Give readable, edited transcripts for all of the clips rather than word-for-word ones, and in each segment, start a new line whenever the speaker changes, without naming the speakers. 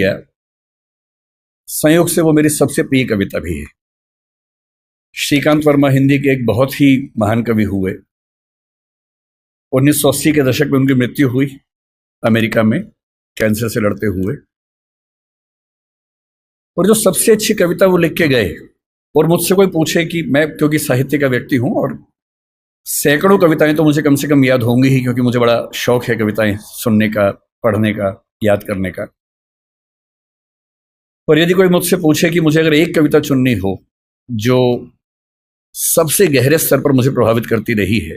किया, संयोग से वो मेरी सबसे प्रिय कविता भी है। श्रीकांत वर्मा हिंदी के एक बहुत ही महान कवि हुए। 1980 के दशक में उनकी मृत्यु हुई अमेरिका में कैंसर से लड़ते हुए। और जो सबसे अच्छी कविता वो लिख के गए, और मुझसे कोई पूछे कि मैं, क्योंकि साहित्य का व्यक्ति हूं और सैकड़ों कविताएं तो मुझे कम से कम याद होंगी ही, क्योंकि मुझे बड़ा शौक है कविताएं सुनने का, पढ़ने का, याद करने का। और यदि कोई मुझसे पूछे कि मुझे अगर एक कविता चुननी हो जो सबसे गहरे स्तर पर मुझे प्रभावित करती रही है,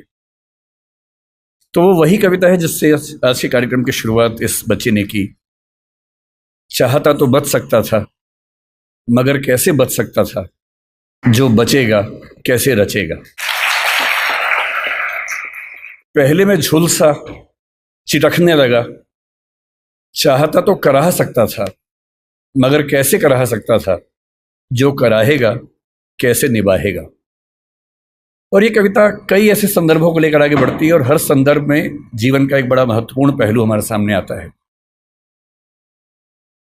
तो वो वही कविता है जिससे आज के कार्यक्रम की शुरुआत इस बच्चे ने की। चाहता तो बच सकता था, मगर कैसे बच सकता था, जो बचेगा कैसे रचेगा। पहले मैं झुलसा चिटकने लगा, चाहता तो कराह सकता था, मगर कैसे कराह सकता था, जो कराहेगा कैसे निभाएगा। और ये कविता कई ऐसे संदर्भों को लेकर आगे बढ़ती है, और हर संदर्भ में जीवन का एक बड़ा महत्वपूर्ण पहलू हमारे सामने आता है।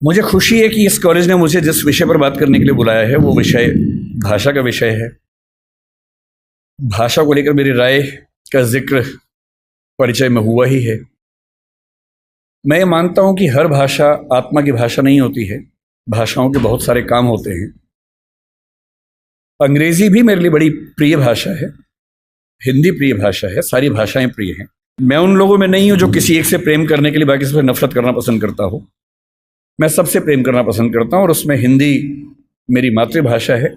मुझे खुशी है कि इस कॉलेज ने मुझे जिस विषय पर बात करने के लिए बुलाया है वो विषय भाषा का विषय है। भाषा को लेकर मेरी राय का जिक्र परिचय में हुआ ही है। मैं ये मानता हूं कि हर भाषा आत्मा की भाषा नहीं होती है, भाषाओं के बहुत सारे काम होते हैं। अंग्रेजी भी मेरे लिए बड़ी प्रिय भाषा है, हिंदी प्रिय भाषा है, सारी भाषाएं प्रिय हैं। मैं उन लोगों में नहीं हूं जो किसी एक से प्रेम करने के लिए बाकी से नफरत करना पसंद करता हो। मैं सबसे प्रेम करना पसंद करता हूं, और उसमें हिंदी मेरी मातृभाषा है।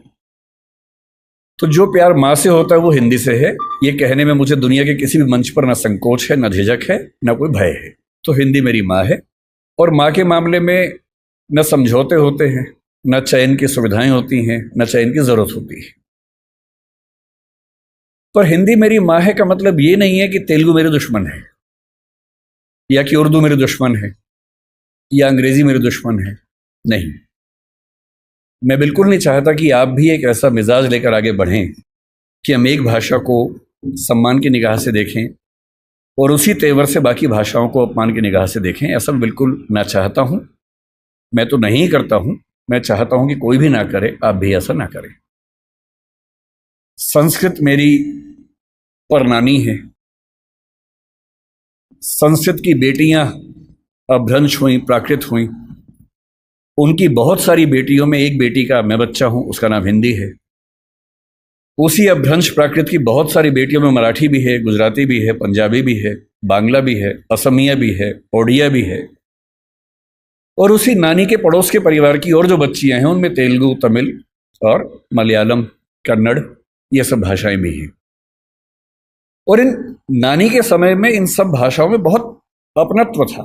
तो जो प्यार माँ से होता है वो हिंदी से है, ये कहने में मुझे दुनिया के किसी भी मंच पर ना संकोच है, ना झिझक है, ना कोई भय है। तो हिंदी मेरी माँ है, और माँ के मामले में न समझौते होते हैं, न चयन की सुविधाएं होती हैं, न चयन की जरूरत होती है। पर हिंदी मेरी माँ है का मतलब ये नहीं है कि तेलुगु मेरे दुश्मन है, या कि उर्दू मेरे दुश्मन है, या अंग्रेजी मेरे दुश्मन है। नहीं, मैं बिल्कुल नहीं चाहता कि आप भी एक ऐसा मिजाज लेकर आगे बढ़ें कि हम एक भाषा को सम्मान की निगाह से देखें और उसी तेवर से बाकी भाषाओं को अपमान की निगाह से देखें। ऐसा बिल्कुल ना चाहता हूं, मैं तो नहीं करता हूं। मैं चाहता हूं कि कोई भी ना करे, आप भी ऐसा ना करें। संस्कृत मेरी परनानी है। संस्कृत की बेटियां अपभ्रंश हुई, प्राकृत हुई। उनकी बहुत सारी बेटियों में एक बेटी का मैं बच्चा हूं, उसका नाम हिंदी है। उसी अपभ्रंश प्राकृत की बहुत सारी बेटियों में मराठी भी है, गुजराती भी है, पंजाबी भी है, बांग्ला भी है, असमिया भी है, ओडिया भी है। और उसी नानी के पड़ोस के परिवार की और जो बच्चियां हैं उनमें तेलुगु, तमिल और मलयालम, कन्नड़, ये सब भाषाएं भी हैं। और इन नानी के समय में इन सब भाषाओं में बहुत अपनत्व था,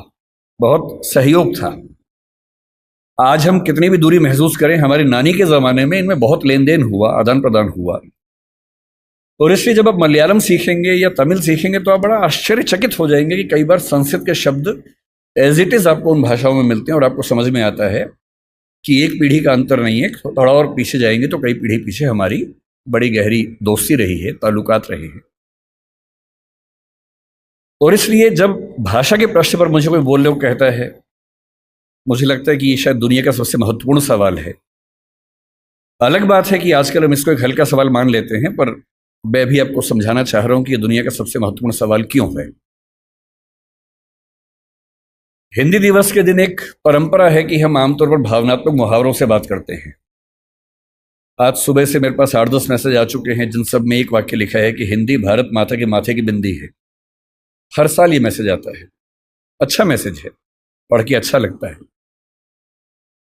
बहुत सहयोग था। आज हम कितनी भी दूरी महसूस करें, हमारी नानी के ज़माने में इनमें बहुत लेन देन हुआ, आदान प्रदान हुआ। और इसलिए जब आप मलयालम सीखेंगे या तमिल सीखेंगे तो आप बड़ा आश्चर्यचकित हो जाएंगे कि कई बार संस्कृत के शब्द एज इट इज़ आपको उन भाषाओं में मिलते हैं, और आपको समझ में आता है कि एक पीढ़ी का अंतर नहीं है। थोड़ा और पीछे जाएंगे तो कई पीढ़ी पीछे हमारी बड़ी गहरी दोस्ती रही है, ताल्लुकात रहे हैं। और इसलिए जब भाषा के प्रश्न पर मुझे कोई बोलने को कहता है, मुझे लगता है कि ये शायद दुनिया का सबसे महत्वपूर्ण सवाल है। अलग बात है कि आजकल हम इसको एक हल्का सवाल मान लेते हैं, पर मैं भी आपको समझाना चाह रहा हूं कि ये दुनिया का सबसे महत्वपूर्ण सवाल क्यों है। हिंदी दिवस के दिन एक परंपरा है कि हम आमतौर पर भावनात्मक मुहावरों से बात करते हैं। आज सुबह से मेरे पास 8-10 मैसेज आ चुके हैं जिन सब में एक वाक्य लिखा है कि हिंदी भारत माता के माथे की बिंदी है। हर साल ये मैसेज आता है, अच्छा मैसेज है, पढ़ के अच्छा लगता है।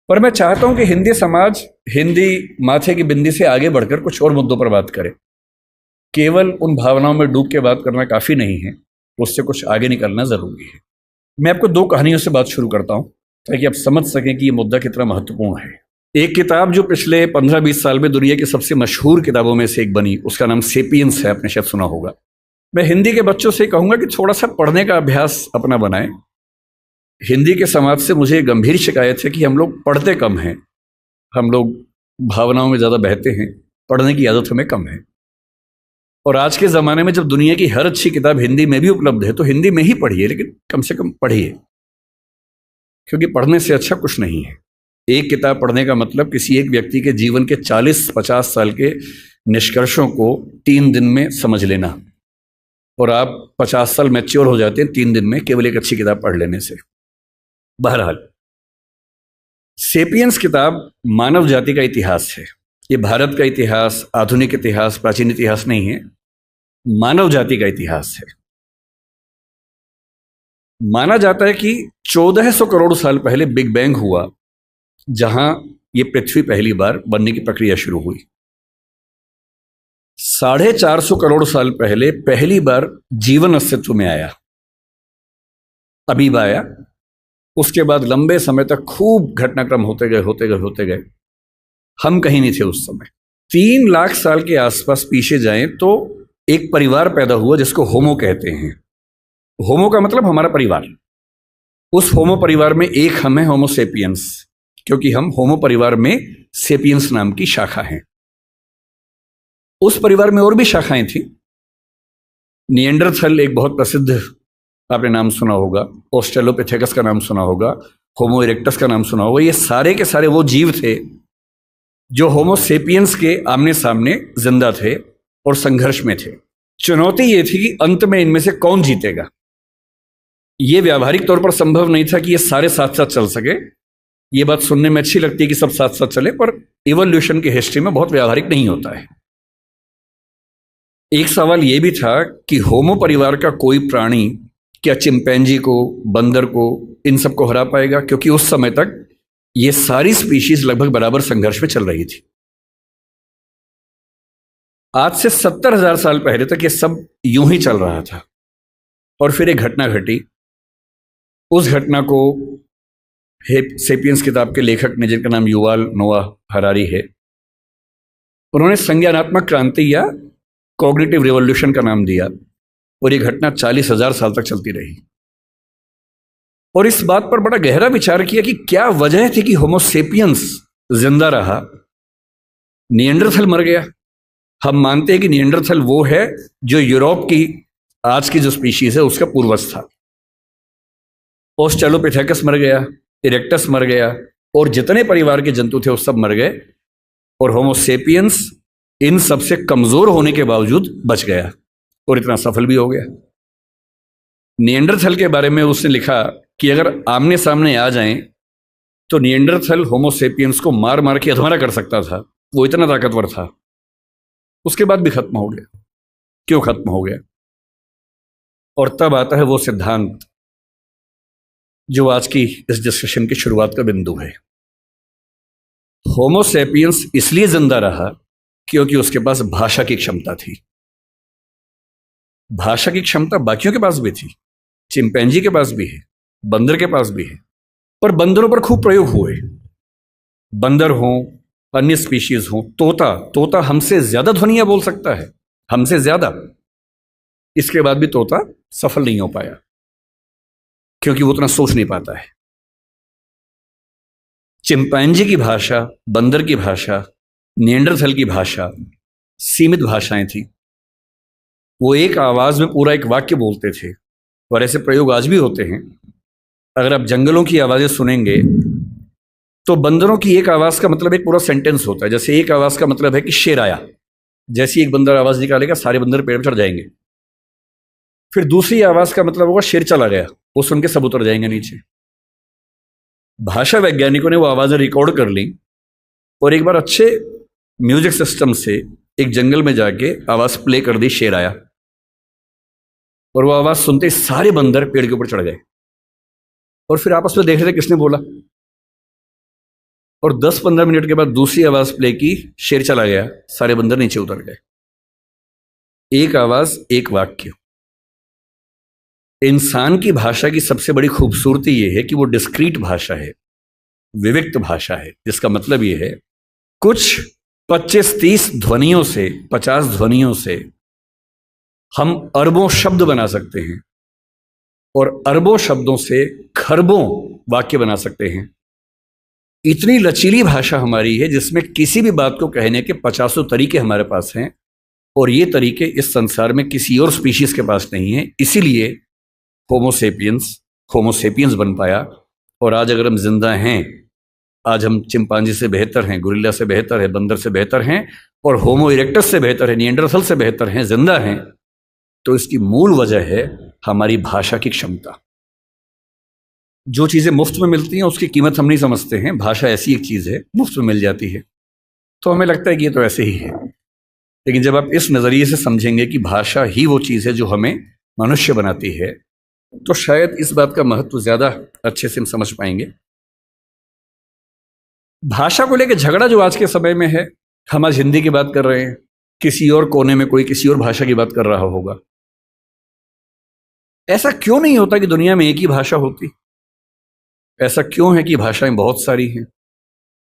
पर मैं चाहता हूं कि हिंदी समाज हिंदी माथे की बिंदी से आगे बढ़कर कुछ और मुद्दों पर बात करे। केवल उन भावनाओं में डूब के बात करना काफी नहीं है, उससे कुछ आगे निकलना जरूरी है। मैं आपको 2 कहानियों से बात शुरू करता हूं ताकि आप समझ सकें कि ये मुद्दा कितना महत्वपूर्ण है। एक किताब जो पिछले 15-20 साल में दुनिया की सबसे मशहूर किताबों में से एक बनी, उसका नाम सेपियंस है, आपने शायद सुना होगा। मैं हिंदी के बच्चों से कहूंगा कि थोड़ा सा पढ़ने का अभ्यास अपना बनाएं। हिंदी के समाज से मुझे गंभीर शिकायत है कि हम लोग पढ़ते कम हैं, हम लोग भावनाओं में ज़्यादा बहते हैं, पढ़ने की आदत हमें कम है। और आज के ज़माने में जब दुनिया की हर अच्छी किताब हिंदी में भी उपलब्ध है तो हिंदी में ही पढ़िए, लेकिन कम से कम पढ़िए। क्योंकि पढ़ने से अच्छा कुछ नहीं है। एक किताब पढ़ने का मतलब किसी एक व्यक्ति के जीवन के 40-50 साल के निष्कर्षों को 3 दिन में समझ लेना, और आप 50 साल मैच्योर हो जाते हैं 3 दिन में केवल एक अच्छी किताब पढ़ लेने से। बहरहाल, सेपियंस किताब मानव जाति का इतिहास है। ये भारत का इतिहास, आधुनिक इतिहास, प्राचीन इतिहास नहीं है, मानव जाति का इतिहास है। माना जाता है कि 1400 करोड़ साल पहले बिग बैंग हुआ, जहां ये पृथ्वी पहली बार बनने की प्रक्रिया शुरू हुई। 450 करोड़ साल पहले पहली बार जीवन अस्तित्व में आया, अमीबा आया। उसके बाद लंबे समय तक खूब घटनाक्रम होते गए। हम कहीं नहीं थे उस समय। 3 लाख साल के आसपास पीछे जाएं तो एक परिवार पैदा हुआ जिसको होमो कहते हैं। होमो का मतलब हमारा परिवार। उस होमो परिवार में एक हम हैं, होमो सेपियंस, क्योंकि हम होमो परिवार में सेपियंस नाम की शाखा हैं। उस परिवार में और भी शाखाएं थी। निएंडरथल एक बहुत प्रसिद्ध, आपने नाम सुना होगा, ऑस्ट्रेलोपिथेकस का नाम सुना होगा, होमो इरेक्टस का नाम सुना होगा। ये सारे के सारे वो जीव थे जो होमो सेपियंस के आमने सामने जिंदा थे और संघर्ष में थे। चुनौती ये थी कि अंत में इनमें से कौन जीतेगा। ये व्यावहारिक तौर पर संभव नहीं था कि ये सारे साथ साथ चल सके। ये बात सुनने में अच्छी लगती है कि सब साथ साथ चले, पर इवोल्यूशन की हिस्ट्री में बहुत व्यावहारिक नहीं होता है। एक सवाल यह भी था कि होमो परिवार का कोई प्राणी क्या चिंपैंजी को, बंदर को, इन सबको हरा पाएगा, क्योंकि उस समय तक ये सारी स्पीशीज लगभग बराबर संघर्ष में चल रही थी। आज से 70,000 साल पहले तक ये सब यूं ही चल रहा था, और फिर एक घटना घटी। उस घटना को सेपियंस किताब के लेखक ने, जिनका नाम युवाल नोआ हरारी है, उन्होंने संज्ञानात्मक क्रांति या कॉग्निटिव रिवॉल्यूशन का नाम दिया, और ये घटना 40,000 साल तक चलती रही। और इस बात पर बड़ा गहरा विचार किया कि क्या वजह थी कि होमो सेपियंस जिंदा रहा, निएंडरथल मर गया। हम मानते हैं कि निएंडरथल वो है जो यूरोप की आज की जो स्पीशीज है उसका पूर्वज था। ऑस्ट्रेलोपिथेकस मर गया, इरेक्टस मर गया, और जितने परिवार के जंतु थे वो सब मर गए, और होमो सेपियंस इन सबसे कमजोर होने के बावजूद बच गया और इतना सफल भी हो गया। निएंडरथल के बारे में उसने लिखा कि अगर आमने सामने आ जाएं तो निएंडरथल होमो सेपियंस को मार मार के अधमरा कर सकता था, वो इतना ताकतवर था। उसके बाद भी खत्म हो गया। क्यों खत्म हो गया? और तब आता है वो सिद्धांत जो आज की इस डिस्कशन की शुरुआत का बिंदु है। होमो सेपियंस इसलिए जिंदा रहा क्योंकि उसके पास भाषा की क्षमता थी। भाषा की क्षमता बाकियों के पास भी थी, चिंपैंजी के पास भी है, बंदर के पास भी है, पर बंदरों पर खूब प्रयोग हुए। बंदर हों, अन्य स्पीशीज हों, तोता हमसे ज्यादा ध्वनियां बोल सकता है, हमसे ज्यादा। इसके बाद भी तोता सफल नहीं हो पाया क्योंकि वो उतना सोच नहीं पाता है। चिंपैंजी की भाषा, बंदर की भाषा, निएंडरथल की भाषा सीमित भाषाएं थी। वो एक आवाज में पूरा एक वाक्य बोलते थे, और ऐसे प्रयोग आज भी होते हैं। अगर आप जंगलों की आवाजें सुनेंगे तो बंदरों की एक आवाज का मतलब एक पूरा सेंटेंस होता है। जैसे एक आवाज का मतलब है कि शेर आया, जैसे एक बंदर आवाज निकालेगा सारे बंदर पेड़ पर चढ़ जाएंगे। फिर दूसरी आवाज का मतलब होगा शेर चला गया, वो सुन के सब उतर जाएंगे नीचे। भाषा वैज्ञानिकों ने वो आवाजें रिकॉर्ड कर ली और एक बार अच्छे म्यूजिक सिस्टम से एक जंगल में जाके आवाज प्ले कर दी, शेर आया, और वो आवाज सुनते ही सारे बंदर पेड़ के ऊपर चढ़ गए। और फिर आपस में देख रहे थे किसने बोला, और 10-15 मिनट के बाद दूसरी आवाज प्ले की, शेर चला गया, सारे बंदर नीचे उतर गए। एक आवाज, एक वाक्य। इंसान की भाषा की सबसे बड़ी खूबसूरती यह है कि वो डिस्क्रीट भाषा है, विविक्त भाषा है, जिसका मतलब यह है कुछ 25-30 ध्वनियों से, 50 ध्वनियों से हम अरबों शब्द बना सकते हैं, और अरबों शब्दों से खरबों वाक्य बना सकते हैं। इतनी लचीली भाषा हमारी है जिसमें किसी भी बात को कहने के 50 तरीके हमारे पास हैं, और ये तरीके इस संसार में किसी और स्पीशीज के पास नहीं है। इसीलिए होमो सेपियंस बन पाया और आज अगर हम जिंदा हैं, आज हम चिंपांजी से बेहतर हैं, गोरिल्ला से बेहतर है, बंदर से बेहतर हैं, और होमो इरेक्टस से बेहतर है, निएंडरथल से बेहतर हैं, जिंदा हैं, तो इसकी मूल वजह है हमारी भाषा की क्षमता। जो चीज़ें मुफ्त में मिलती हैं उसकी कीमत हम नहीं समझते हैं। भाषा ऐसी एक चीज़ है, मुफ्त में मिल जाती है तो हमें लगता है कि ये तो ऐसे ही है। लेकिन जब आप इस नज़रिए से समझेंगे कि भाषा ही वो चीज़ है जो हमें मनुष्य बनाती है, तो शायद इस बात का महत्व ज़्यादा अच्छे से हम समझ पाएंगे। भाषा को लेकर झगड़ा जो आज के समय में है, हम आज हिंदी की बात कर रहे हैं, किसी और कोने में कोई किसी और भाषा की बात कर रहा होगा। ऐसा क्यों नहीं होता कि दुनिया में एक ही भाषा होती? ऐसा क्यों है कि भाषाएं बहुत सारी हैं?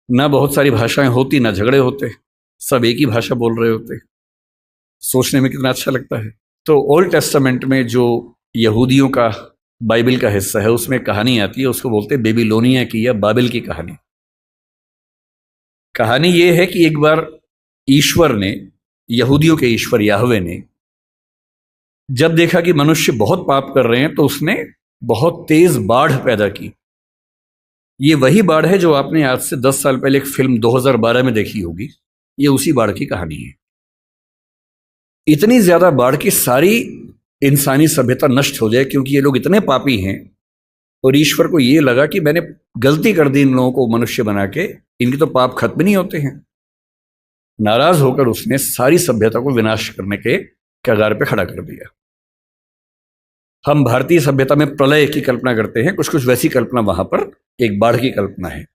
ना बहुत सारी भाषाएं होती ना झगड़े होते, सब एक ही भाषा बोल रहे होते। सोचने में कितना अच्छा लगता है। तो ओल्ड टेस्टामेंट में जो यहूदियों का बाइबल का हिस्सा है उसमें कहानी आती है, उसको बोलते हैं बेबीलोनिया की या बाबिल की कहानी। कहानी ये है कि एक बार ईश्वर ने, यहूदियों के ईश्वर याहवे ने, जब देखा कि मनुष्य बहुत पाप कर रहे हैं तो उसने बहुत तेज बाढ़ पैदा की। ये वही बाढ़ है जो आपने आज से 10 साल पहले एक फिल्म 2012 में देखी होगी। ये उसी बाढ़ की कहानी है। इतनी ज्यादा बाढ़ की सारी इंसानी सभ्यता नष्ट हो जाए, क्योंकि ये लोग इतने पापी हैं। और ईश्वर को ये लगा कि मैंने गलती कर दी इन लोगों को मनुष्य बना के, इनके तो पाप खत्म नहीं होते हैं। नाराज होकर उसने सारी सभ्यता को विनाश करने के कगार पे खड़ा कर दिया। हम भारतीय सभ्यता में प्रलय की कल्पना करते हैं, कुछ कुछ वैसी कल्पना वहां पर एक बाढ़ की कल्पना है।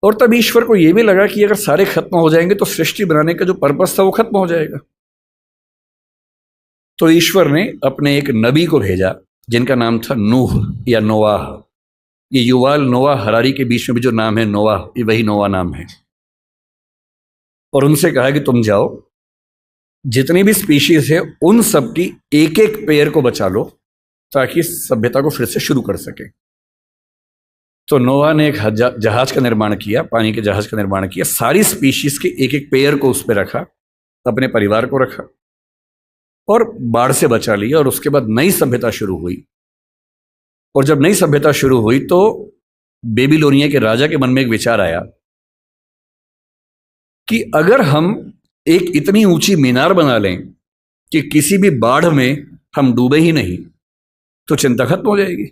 और तब ईश्वर को यह भी लगा कि अगर सारे खत्म हो जाएंगे तो सृष्टि बनाने का जो पर्पस था वो खत्म हो जाएगा। तो ईश्वर ने अपने एक नबी को भेजा जिनका नाम था नूह या नोआह। ये युवाल नोआह हरारी के बीच में भी जो नाम है नोआह, ये वही नोआह नाम है। और उनसे कहा कि तुम जाओ, जितनी भी स्पीशीज है उन सब की एक एक पेड़ को बचा लो ताकि सभ्यता को फिर से शुरू कर सके। तो नोआह ने एक जहाज का निर्माण किया, पानी के जहाज का निर्माण किया, सारी स्पीशीज के एक एक पेड़ को उस पर रखा, अपने परिवार को रखा और बाढ़ से बचा लिया। और उसके बाद नई सभ्यता शुरू हुई। और जब नई सभ्यता शुरू हुई तो बेबीलोनिया के राजा के मन में एक विचार आया कि अगर हम एक इतनी ऊंची मीनार बना लें कि किसी भी बाढ़ में हम डूबे ही नहीं, तो चिंता खत्म हो जाएगी।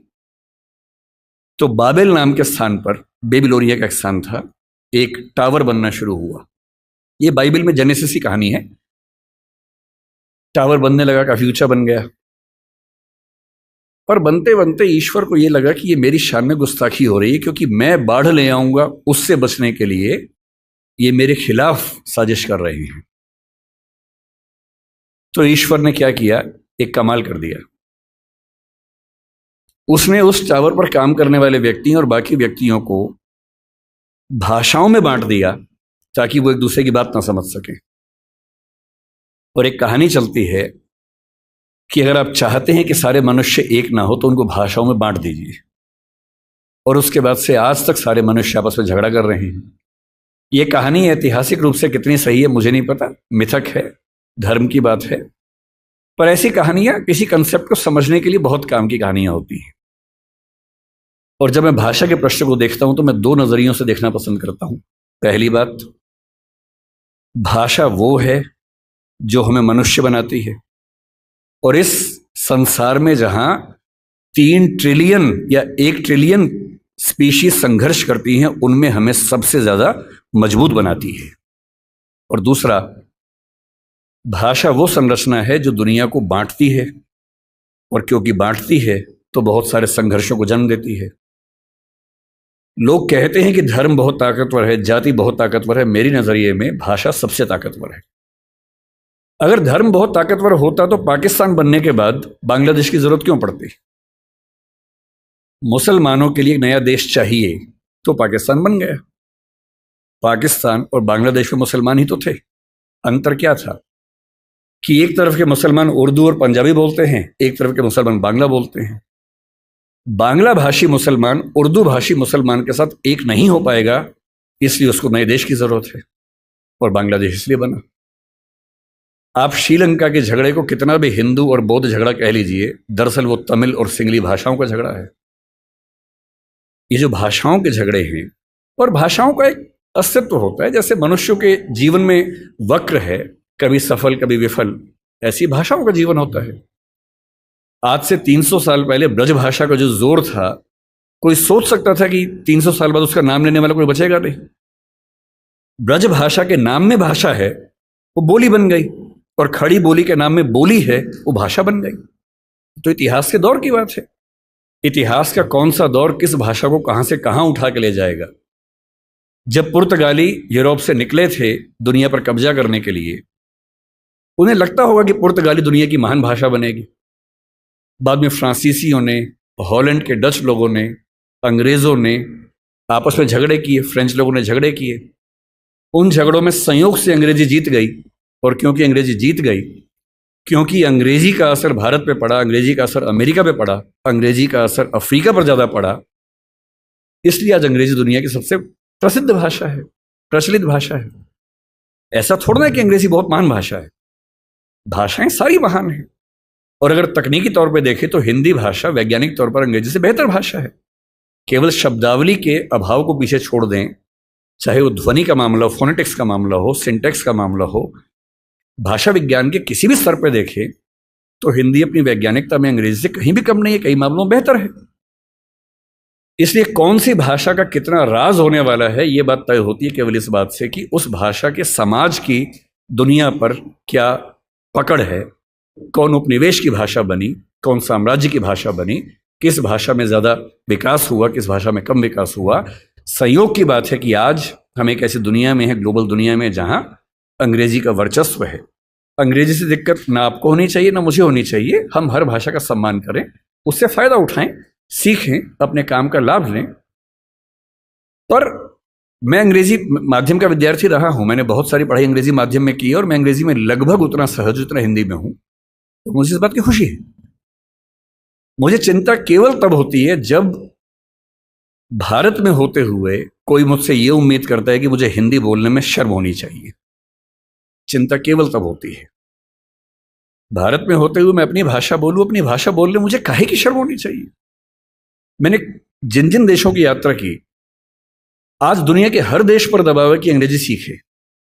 तो बाबेल नाम के स्थान पर, बेबीलोनिया का एक स्थान था, एक टावर बनना शुरू हुआ। ये बाइबल में जेनेसिस की कहानी है। टावर बनने लगा, काफी ऊंचा बन गया। और बनते बनते ईश्वर को यह लगा कि ये मेरी शान में गुस्ताखी हो रही है, क्योंकि मैं बाढ़ ले आऊंगा उससे बचने के लिए ये मेरे खिलाफ साजिश कर रहे हैं। तो ईश्वर ने क्या किया, एक कमाल कर दिया। उसने उस टावर पर काम करने वाले व्यक्ति और बाकी व्यक्तियों को भाषाओं में बांट दिया ताकि वो एक दूसरे की बात ना समझ सके। और एक कहानी चलती है कि अगर आप चाहते हैं कि सारे मनुष्य एक ना हो तो उनको भाषाओं में बांट दीजिए। और उसके बाद से आज तक सारे मनुष्य आपस में झगड़ा कर रहे हैं। ये कहानी ऐतिहासिक रूप से कितनी सही है मुझे नहीं पता, मिथक है, धर्म की बात है, पर ऐसी कहानियां किसी कंसेप्ट को समझने के लिए बहुत काम की कहानियां होती हैं। और जब मैं भाषा के प्रश्न को देखता हूं तो मैं दो नजरियों से देखना पसंद करता हूं। पहली बात, भाषा वो है जो हमें मनुष्य बनाती है। और इस संसार में जहां 3 ट्रिलियन या 1 ट्रिलियन स्पीशीज संघर्ष करती हैं, उनमें हमें सबसे ज्यादा मजबूत बनाती है। और दूसरा, भाषा वो संरचना है जो दुनिया को बांटती है, और क्योंकि बांटती है तो बहुत सारे संघर्षों को जन्म देती है। लोग कहते हैं कि धर्म बहुत ताकतवर है, जाति बहुत ताकतवर है। मेरी नजरिए में भाषा सबसे ताकतवर है। अगर धर्म बहुत ताकतवर होता तो पाकिस्तान बनने के बाद बांग्लादेश की जरूरत क्यों पड़ती? मुसलमानों के लिए एक नया देश चाहिए तो पाकिस्तान बन गया। पाकिस्तान और बांग्लादेश में मुसलमान ही तो थे। अंतर क्या था कि एक तरफ के मुसलमान उर्दू और पंजाबी बोलते हैं, एक तरफ के मुसलमान बांग्ला बोलते हैं। बांग्ला भाषी मुसलमान उर्दू भाषी मुसलमान के साथ एक नहीं हो पाएगा, इसलिए उसको नए देश की जरूरत है। और बांग्लादेश इसलिए बना। आप श्रीलंका के झगड़े को कितना भी हिंदू और बौद्ध झगड़ा कह लीजिए, दरअसल वो तमिल और सिंगली भाषाओं का झगड़ा है। ये जो भाषाओं के झगड़े हैं, और भाषाओं का एक अस्तित्व होता है, जैसे मनुष्यों के जीवन में वक्र है, कभी सफल कभी विफल, ऐसी भाषाओं का जीवन होता है। आज से 300 साल पहले ब्रज भाषा का जो जोर था, कोई सोच सकता था कि 300 साल बाद उसका नाम लेने वाला कोई बचेगा नहीं। ब्रज भाषा के नाम में भाषा है, वो बोली बन गई, और खड़ी बोली के नाम में बोली है, वो भाषा बन गई। तो इतिहास के दौर की बात है। इतिहास का कौन सा दौर किस भाषा को कहां से कहां उठा के ले जाएगा। जब पुर्तगाली यूरोप से निकले थे दुनिया पर कब्जा करने के लिए, उन्हें लगता होगा कि पुर्तगाली दुनिया की महान भाषा बनेगी। बाद में फ्रांसीसियों ने, हॉलैंड के डच लोगों ने, अंग्रेजों ने आपस में झगड़े किए, फ्रेंच लोगों ने झगड़े किए। उन झगड़ों में संयोग से अंग्रेजी जीत गई, और क्योंकि अंग्रेजी जीत गई, क्योंकि अंग्रेजी का असर भारत पे पड़ा, अंग्रेजी का असर अमेरिका पे पड़ा, अंग्रेजी का असर अफ्रीका पर ज़्यादा पड़ा, इसलिए आज अंग्रेजी दुनिया की सबसे प्रसिद्ध भाषा है, प्रचलित भाषा है। ऐसा थोड़ा है कि अंग्रेजी बहुत महान भाषा है, भाषाएं सारी महान हैं। और अगर तकनीकी तौर पे देखें तो हिंदी भाषा वैज्ञानिक तौर पर अंग्रेजी से बेहतर भाषा है। केवल शब्दावली के अभाव को पीछे छोड़ दें, चाहे वो ध्वनि का मामला हो, फोनेटिक्स का मामला हो, सिंटैक्स का मामला हो, भाषा विज्ञान के किसी भी स्तर पर देखें तो हिंदी अपनी वैज्ञानिकता में अंग्रेजी से कहीं भी कम नहीं है, कई मामलों में बेहतर है। इसलिए कौन सी भाषा का कितना राज होने वाला है, ये बात तय होती है केवल इस बात से कि उस भाषा के समाज की दुनिया पर क्या पकड़ है, कौन उपनिवेश की भाषा बनी, कौन साम्राज्य की भाषा बनी, किस भाषा में ज़्यादा विकास हुआ, किस भाषा में कम विकास हुआ। संयोग की बात है कि आज हम एक ऐसी दुनिया में हैं, ग्लोबल दुनिया में, जहां अंग्रेजी का वर्चस्व है। अंग्रेजी से दिक्कत ना आपको होनी चाहिए ना मुझे होनी चाहिए। हम हर भाषा का सम्मान करें, उससे फायदा उठाएं, सीखें, अपने काम का लाभ लें। पर मैं अंग्रेजी माध्यम का विद्यार्थी रहा हूं, मैंने बहुत सारी पढ़ाई अंग्रेजी माध्यम में की है, और मैं अंग्रेजी में लगभग उतना सहज उतना हिंदी में हूं, तो मुझे इस बात की खुशी है। मुझे चिंता केवल तब होती है जब भारत में होते हुए कोई मुझसे ये उम्मीद करता है कि मुझे हिंदी बोलने में शर्म होनी चाहिए। चिंता केवल तब होती है। भारत में होते हुए मैं अपनी भाषा बोलूं, अपनी भाषा बोलने मुझे काहे की शर्म होनी चाहिए। मैंने जिन जिन देशों की यात्रा की, आज दुनिया के हर देश पर दबाव है कि अंग्रेजी सीखे,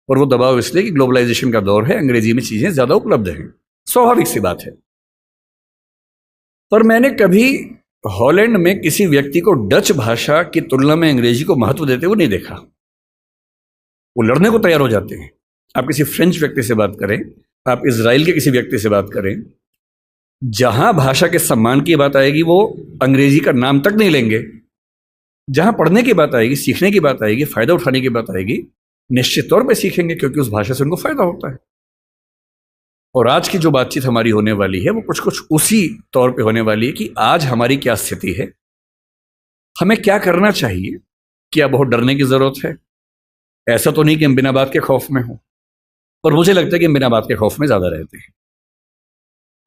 और वो दबाव इसलिए कि ग्लोबलाइजेशन का दौर है, अंग्रेजी में चीजें ज्यादा उपलब्ध हैं, स्वाभाविक सी बात है। पर मैंने कभी हॉलैंड में किसी व्यक्ति को डच भाषा की तुलना में अंग्रेजी को महत्व देते हुए नहीं देखा। वो लड़ने को तैयार हो जाते हैं। आप किसी फ्रेंच व्यक्ति से बात करें, आप इजराइल के किसी व्यक्ति से बात करें, जहां भाषा के सम्मान की बात आएगी वो अंग्रेजी का नाम तक नहीं लेंगे। जहां पढ़ने की बात आएगी, सीखने की बात आएगी, फायदा उठाने की बात आएगी, निश्चित तौर पे सीखेंगे, क्योंकि उस भाषा से उनको फायदा होता है। और आज की जो बातचीत हमारी होने वाली है वो कुछ कुछ उसी तौर पे होने वाली है कि आज हमारी क्या स्थिति है, हमें क्या करना चाहिए, क्या बहुत डरने की जरूरत है। ऐसा तो नहीं कि हम बिना बात के खौफ में हों, पर मुझे लगता है कि हम बिना बात के खौफ में ज्यादा रहते हैं।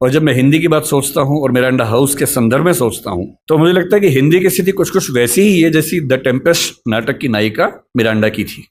और जब मैं हिंदी की बात सोचता हूं और मिरांडा हाउस के संदर्भ में सोचता हूं, तो मुझे लगता है कि हिंदी की स्थिति कुछ कुछ वैसी ही है जैसी द टेम्पेस्ट नाटक की नायिका मिरांडा की थी।